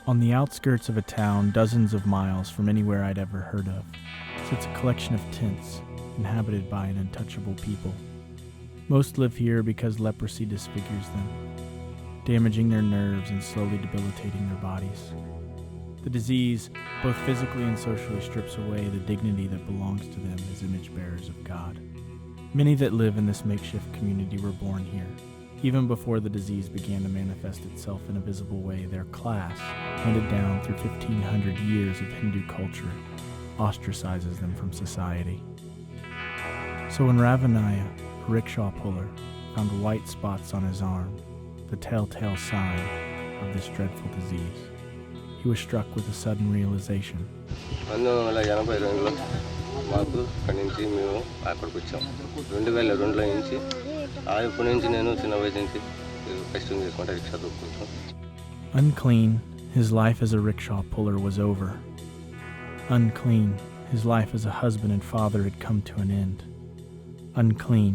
On the outskirts of a town dozens of miles from anywhere I'd ever heard of, sits a collection of tents inhabited by an untouchable people. Most live here because leprosy disfigures them, damaging their nerves and slowly debilitating their bodies. The disease, both physically and socially, strips away the dignity that belongs to them as image bearers of God. Many that live in this makeshift community were born here. Even before the disease began to manifest itself in a visible way, their class, handed down through 1,500 years of Hindu culture, ostracizes them from society. So when Ravanniah, a rickshaw puller, found white spots on his arm, the telltale sign of this dreadful disease, he was struck with a sudden realization. మాకు ఇక్కడి నుంచి మేము అక్కడికి వచ్చాం 2002లో నుంచి ఇప్పటి నుంచి నేను చిన్న వయసు నుంచి కష్టం చేసుకుంటా rickshaw దొక్కుంటాం. Unclean, his life as a rickshaw puller was over. Unclean, his life as a husband and father had come to an end. Unclean,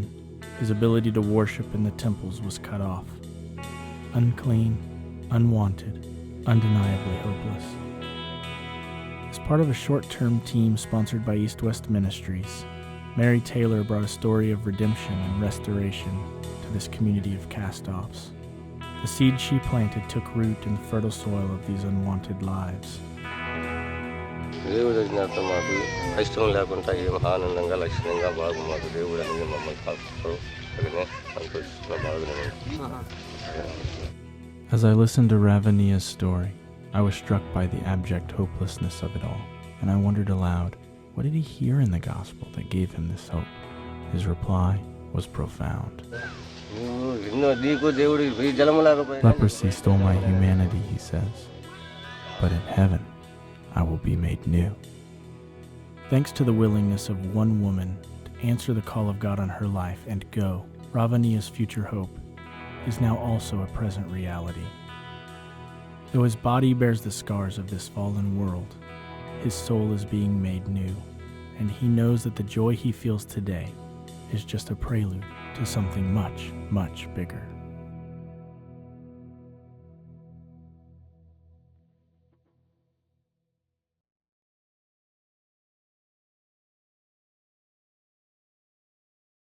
his ability to worship in the temples was cut off. Unclean, unwanted, undeniably hopeless. As part of a short-term team sponsored by East West Ministries, Mary Taylor brought a story of redemption and restoration to this community of cast-offs. The seed she planted took root in the fertile soil of these unwanted lives. దేవుడు వచ్చినంత మాకు కష్టం లేకుండా ఏం ఆనందంగా లక్షణంగా బాగు మాకు దేవుడు అనేది మమ్మల్ని కాపాడు సంతోషంగా బాగున్నాను. As I listened to Ravanniah's story, I was struck by the abject hopelessness of it all, and I wondered aloud, what did he hear in the gospel that gave him this hope? His reply was profound. Leprosy stole my humanity, he says, but in heaven I will be made new. Thanks to the willingness of one woman to answer the call of God on her life and go, Ravanniah's future hope is now also a present reality. Though his body bears the scars of this fallen world, his soul is being made new, and he knows that the joy he feels today is just a prelude to something much, much bigger.